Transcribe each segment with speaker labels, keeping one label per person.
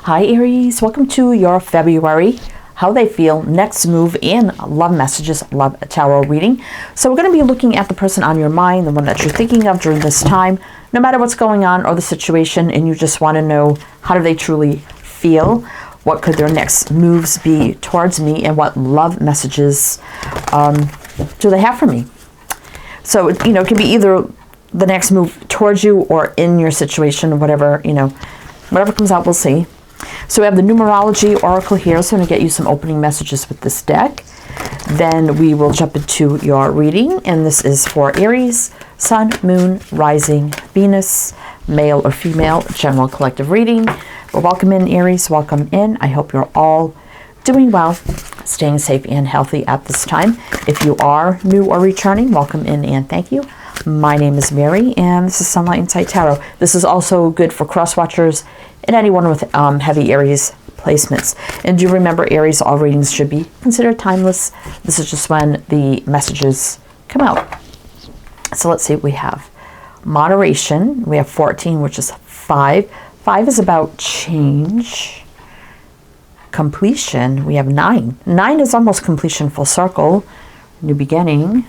Speaker 1: Hi Aries, welcome to your February, how they feel, next move, and love messages, love tarot reading. So we're going to be looking at the person on your mind, the one that you're thinking of during this time, no matter what's going on or the situation, and you just want to know how do they truly feel, what could their next moves be towards me, and what love messages do they have for me. So, it can be either the next move towards you or in your situation, whatever, whatever comes out, we'll see. So we have the Numerology Oracle here, so I'm going to get you some opening messages with this deck. Then we will jump into your reading, and this is for Aries, Sun, Moon, Rising, Venus, male or female, general collective reading. But welcome in, Aries, welcome in. I hope you're all doing well, staying safe and healthy at this time. If you are new or returning, welcome in and thank you. My name is Mary, and this is Sunlight Insight Tarot. This is also good for crosswatchers and anyone with heavy Aries placements. And do remember, Aries, all readings should be considered timeless. This is just when the messages come out. So let's see what we have. Moderation. We have 14, which is 5. 5 is about change. Completion. We have 9. 9 is almost completion, full circle. New beginning.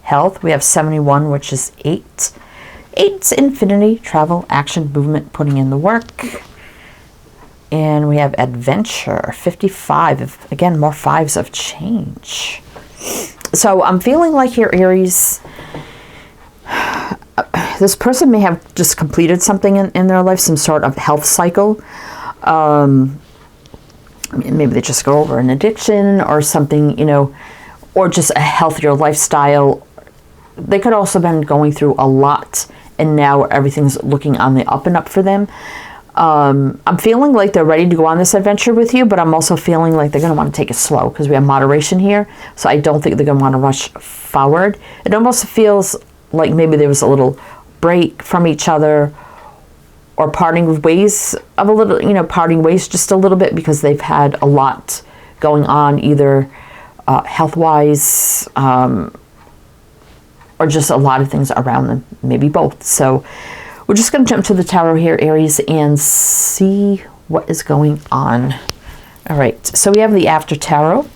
Speaker 1: Health, we have 71, which is 8. 8's infinity, travel, action, movement, putting in the work. And we have adventure, 55. Again, more 5s of change. So I'm feeling like here, Aries, this person may have just completed something in their life, some sort of health cycle. Maybe they just go over an addiction or something, or just a healthier lifestyle. They could also have been going through a lot, and now everything's looking on the up and up for them. I'm feeling like they're ready to go on this adventure with you, but I'm also feeling like they're going to want to take it slow because we have moderation here. So I don't think they're going to want to rush forward. It almost feels like maybe there was a little break from each other, or parting ways of a little, parting ways just a little bit because they've had a lot going on, either health-wise, or just a lot of things around them, maybe both. So we're just going to jump to the tarot here, Aries, and see what is going on. All right, so we have the After Tarot.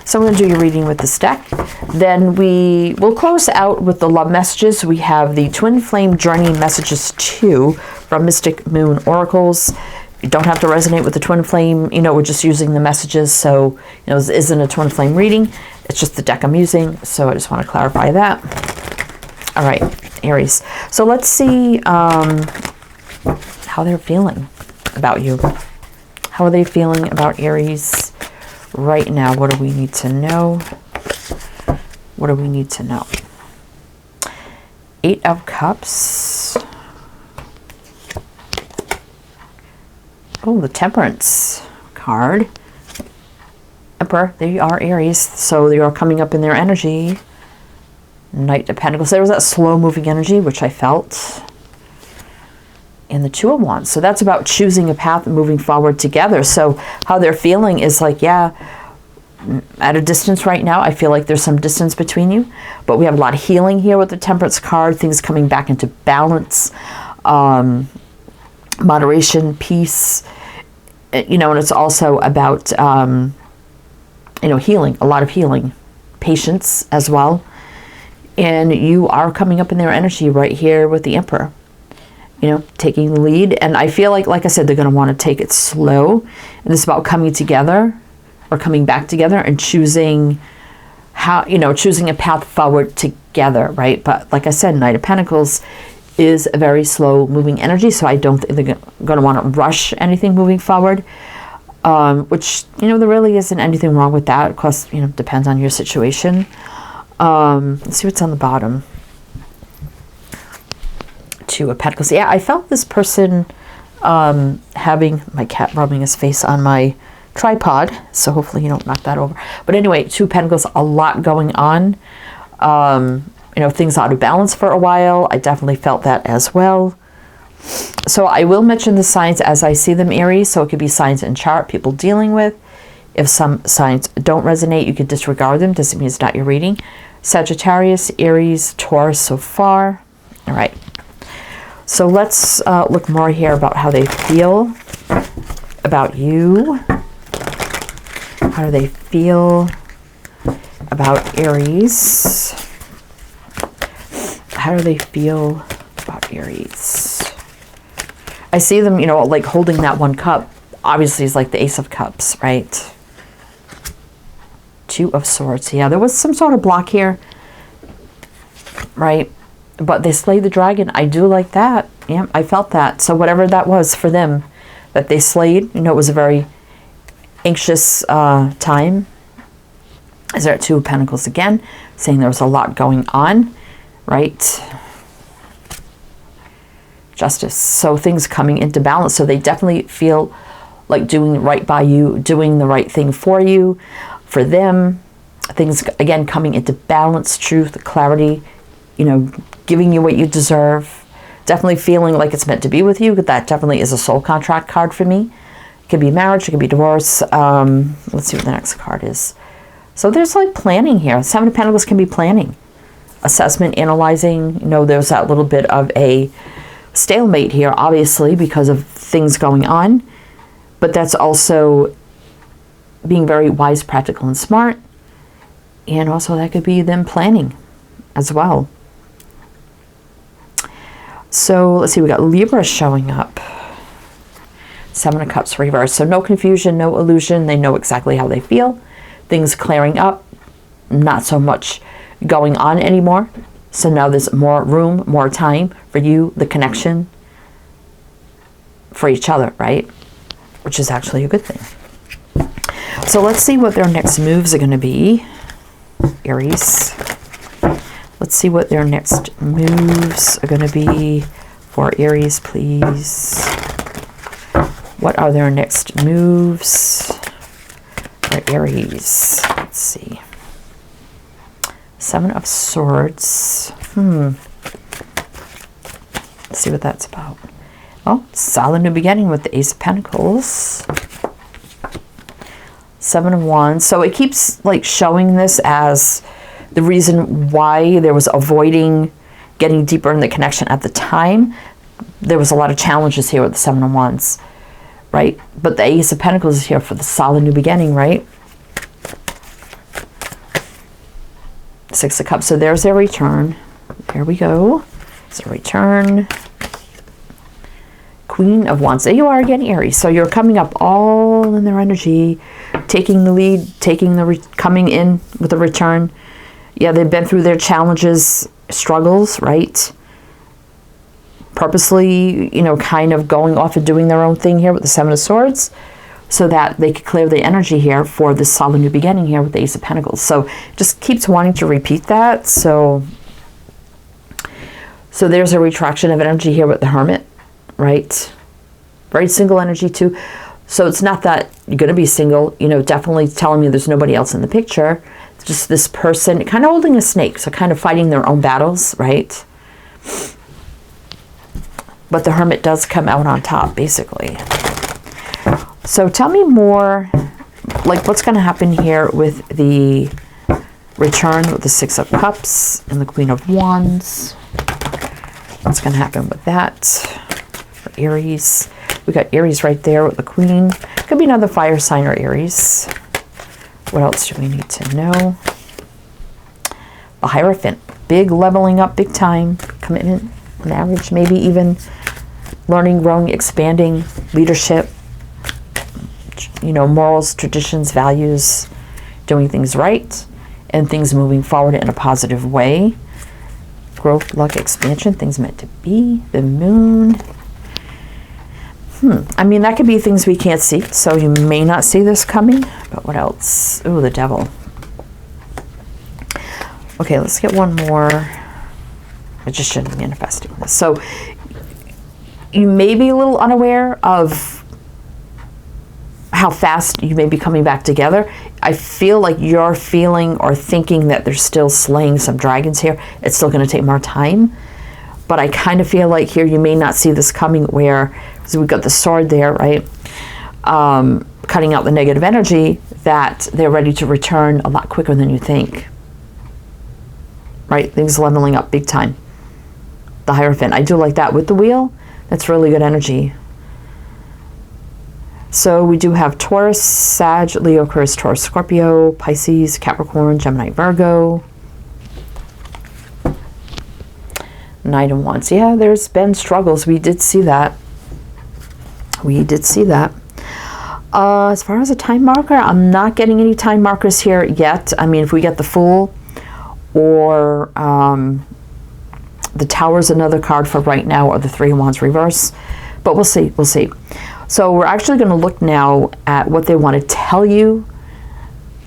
Speaker 1: So I'm going to do your reading with this deck. Then we will close out with the love messages. We have the Twin Flame Journey Messages 2 from Mystic Moon Oracles. You don't have to resonate with the twin flame, we're just using the messages. So, this isn't a twin flame reading. It's just the deck I'm using. So I just want to clarify that. All right, Aries. So let's see how they're feeling about you. How are they feeling about Aries right now? What do we need to know? What do we need to know? 8 of Cups. Oh, the Temperance card. Emperor, there you are, Aries. So you're coming up in their energy. Knight of Pentacles. There was that slow-moving energy, which I felt. And the Two of Wands. So that's about choosing a path and moving forward together. So how they're feeling is like, yeah, at a distance right now. I feel like there's some distance between you. But we have a lot of healing here with the Temperance card. Things coming back into balance. Moderation, peace, and it's also about, healing, a lot of healing, patience as well. And you are coming up in their energy right here with the Emperor, taking the lead. And I feel like I said, they're going to want to take it slow. And it's about coming together or coming back together and choosing choosing a path forward together, right? But like I said, Knight of Pentacles is a very slow moving energy, so I don't think they're going to want to rush anything moving forward, which, there really isn't anything wrong with that. Of course, depends on your situation. Let's see what's on the bottom. 2 of Pentacles. Yeah, I felt this person having my cat rubbing his face on my tripod, so hopefully you don't knock that over. But anyway, 2 of Pentacles, a lot going on. Things out of balance for a while. I definitely felt that as well. So I will mention the signs as I see them, Aries. So it could be signs in chart people dealing with. If some signs don't resonate, you can disregard them. Doesn't mean it's not your reading. Sagittarius, Aries, Taurus so far. All right. So let's look more here about how they feel about you. How do they feel about Aries? How do they feel about Aries? I see them, you know, like holding that one cup. Obviously, it's like the Ace of Cups, right? Two of Swords. Yeah, there was some sort of block here, right? But they slayed the dragon. I do like that. Yeah, I felt that. So whatever that was for them that they slayed, you know, it was a very anxious time. Is there Two of Pentacles again, saying there was a lot going on, right? Justice. So things coming into balance. So they definitely feel like doing right by you, doing the right thing for you, for them. Things, again, coming into balance, truth, clarity, you know, giving you what you deserve. Definitely feeling like it's meant to be with you. That definitely is a soul contract card for me. It could be marriage, it could be divorce. Let's see what the next card is. So there's like planning here. Seven of Pentacles can be planning, assessment, analyzing. You know, there's that little bit of a stalemate here, obviously, because of things going on. But that's also being very wise, practical, and smart. And also that could be them planning as well. So let's see, we got Libra showing up. Seven of Cups reverse. So no confusion, no illusion. They know exactly how they feel. Things clearing up. Not so much going on anymore. So now there's more room, more time for you, the connection for each other, right? Which is actually a good thing. So let's see what their next moves are going to be, Aries. Let's see what their next moves are going to be for Aries, please. What are their next moves for Aries? Let's see. Seven of Swords. Let's see what that's about. Oh, solid new beginning with the Ace of Pentacles. Seven of Wands. So it keeps like showing this as the reason why there was avoiding getting deeper in the connection at the time. There was a lot of challenges here with the Seven of Wands, right? But the Ace of Pentacles is here for the solid new beginning, right? Six of Cups. So there's their return. There we go. It's a return. Queen of Wands. There you are again, Aries. So you're coming up all in their energy, taking the lead, coming in with a return. Yeah, they've been through their challenges, struggles, right? Purposely, you know, kind of going off and doing their own thing here with the Seven of Swords, so that they could clear the energy here for this solid new beginning here with the Ace of Pentacles. So just keeps wanting to repeat that. So there's a retraction of energy here with the Hermit, right? Very single energy too. So it's not that you're going to be single, you know, definitely telling me there's nobody else in the picture. It's just this person kind of holding a snake. So kind of fighting their own battles, right? But the Hermit does come out on top, basically. So tell me more, like what's going to happen here with the return with the Six of Cups and the Queen of Wands. What's going to happen with that for Aries? We got Aries right there with the Queen. Could be another fire sign or Aries. What else do we need to know? The Hierophant. Big leveling up, big time. Commitment, marriage, maybe even learning, growing, expanding, leadership. You know, morals, traditions, values, doing things right, and things moving forward in a positive way. Growth, luck, expansion, things meant to be. The Moon. I mean, that could be things we can't see, so you may not see this coming. But what else? Ooh, the Devil. Okay, let's get one more. Magician manifesting this. So you may be a little unaware of how fast you may be coming back together. I feel like you're feeling or thinking that they're still slaying some dragons here. It's still going to take more time. But I kind of feel like here you may not see this coming where, so we've got the sword there, right? Cutting out the negative energy, that they're ready to return a lot quicker than you think. Right? Things leveling up big time. the Hierophant. I do like that with the wheel. That's really good energy. So we do have Taurus, Sag, Leo, Aquarius, Taurus, Scorpio, Pisces, Capricorn, Gemini, Virgo. Knight of Wands. Yeah, there's been struggles. We did see that. We did see that. As far as a time marker, I'm not getting any time markers here yet. I mean, if we get the Fool or the Tower's another card for right now, or the Three of Wands reverse. But we'll see. We'll see. So we're actually going to look now at what they want to tell you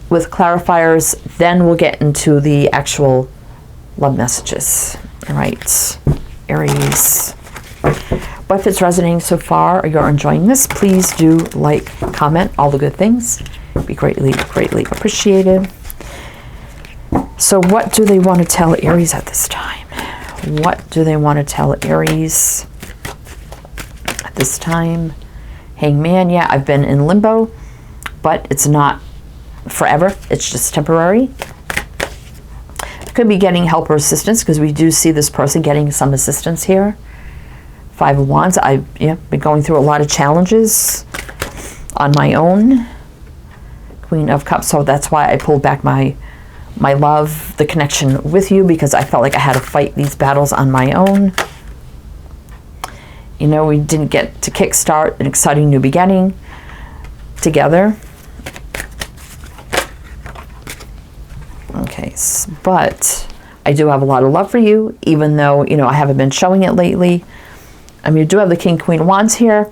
Speaker 1: with clarifiers. Then we'll get into the actual love messages. All right, Aries. But if it's resonating so far or you're enjoying this, please do like, comment, all the good things. Be greatly, greatly appreciated. So what do they want to tell Aries at this time? What do they want to tell Aries at this time? Hangman, yeah, I've been in limbo, but it's not forever. It's just temporary. Could be getting help or assistance, because we do see this person getting some assistance here. Five of Wands. I've been going through a lot of challenges on my own. Queen of Cups. So that's why I pulled back my love, the connection with you, because I felt like I had to fight these battles on my own. You know, we didn't get to kickstart an exciting new beginning together. Okay, but I do have a lot of love for you, even though, you know, I haven't been showing it lately. I mean, you do have the King, Queen of Wands here.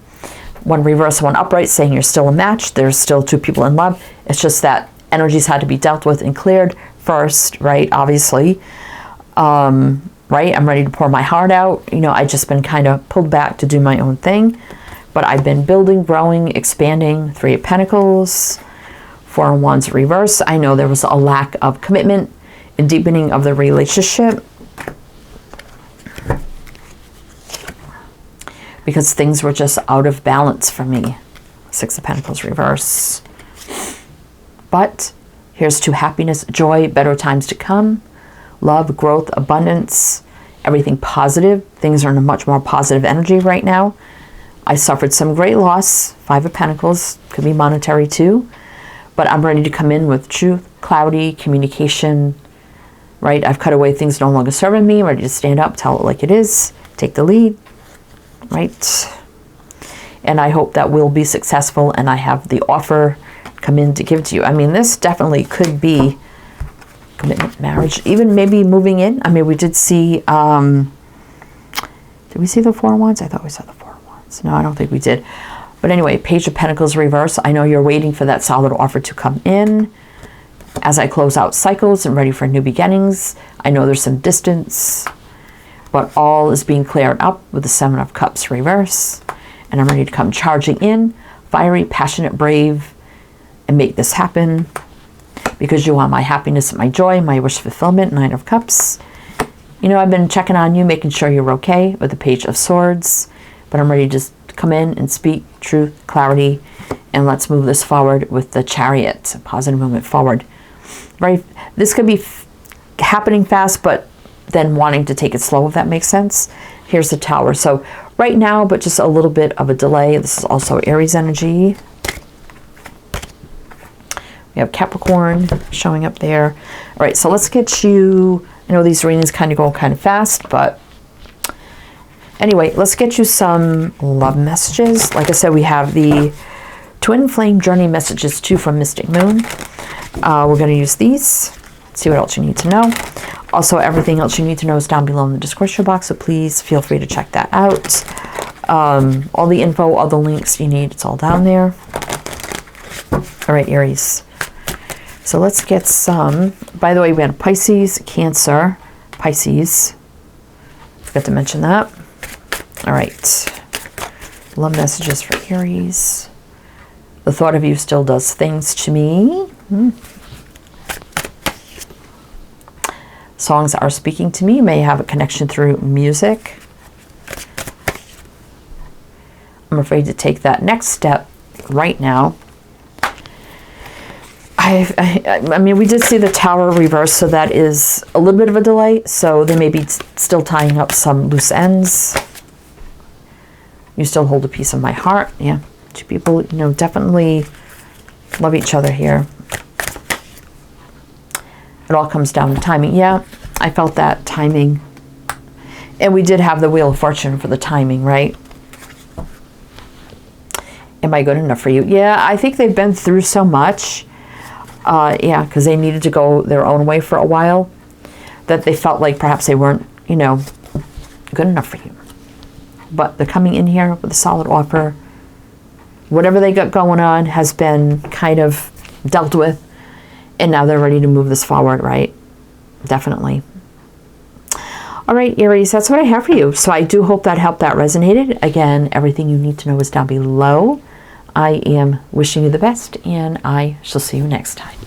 Speaker 1: One reverse, one upright, saying you're still a match. There's still two people in love. It's just that energies had to be dealt with and cleared first, right? Obviously. Right? I'm ready to pour my heart out. You know, I just been kind of pulled back to do my own thing. But I've been building, growing, expanding. Three of Pentacles. Four of Wands reverse. I know there was a lack of commitment and deepening of the relationship, because things were just out of balance for me. Six of Pentacles reverse. But here's to happiness, joy, better times to come, love, growth, abundance, everything positive. Things are in a much more positive energy right now. I suffered some great loss. Five of Pentacles, could be monetary too. But I'm ready to come in with truth, clarity, communication, right? I've cut away things no longer serving me. I'm ready to stand up, tell it like it is, take the lead, right? And I hope that we'll be successful, and I have the offer come in to give to you. I mean, this definitely could be commitment, marriage, even maybe moving in. I mean, we did see, did we see the Four of Wands? I thought we saw the Four of Wands. No, I don't think we did. But anyway, Page of Pentacles reverse. I know you're waiting for that solid offer to come in. As I close out cycles and ready for new beginnings, I know there's some distance, but all is being cleared up with the Seven of Cups reverse. And I'm ready to come charging in, fiery, passionate, brave, and make this happen, because you are my happiness, my joy, my wish fulfillment. Nine of Cups. You know, I've been checking on you, making sure you're okay, with the Page of Swords, but I'm ready to just come in and speak truth, clarity, and let's move this forward with the Chariot. Positive movement forward. Right? This could be happening fast, but then wanting to take it slow, if that makes sense. Here's the Tower. So right now, but just a little bit of a delay. This is also Aries energy. We have Capricorn showing up there. All right, so let's get you, I know these readings kind of go kind of fast, but anyway, let's get you some love messages. Like I said, we have the Twin Flame Journey messages too from Mystic Moon. We're going to use these. See what else you need to know. Also, everything else you need to know is down below in the description box, so please feel free to check that out. All the info, all the links you need, it's all down there. All right, Aries. So let's get some. By the way, we had Pisces, Cancer, Pisces. Forgot to mention that. All right. Love messages for Aries. The thought of you still does things to me. Songs are speaking to me. You may have a connection through music. I'm afraid to take that next step right now. I mean, we did see the Tower reverse, so that is a little bit of a delay. So they may be still tying up some loose ends. You still hold a piece of my heart. Yeah. Two people, you know, definitely love each other here. It all comes down to timing. Yeah, I felt that timing. And we did have the Wheel of Fortune for the timing, right? Am I good enough for you? Yeah, I think they've been through so much. Yeah, because they needed to go their own way for a while, that they felt like perhaps they weren't, you know, good enough for you. But they're coming in here with a solid offer. Whatever they got going on has been kind of dealt with, and now they're ready to move this forward, right? Definitely. All right, Aries, that's what I have for you. So I do hope that helped, that resonated. Again, everything you need to know is down below. I am wishing you the best, and I shall see you next time.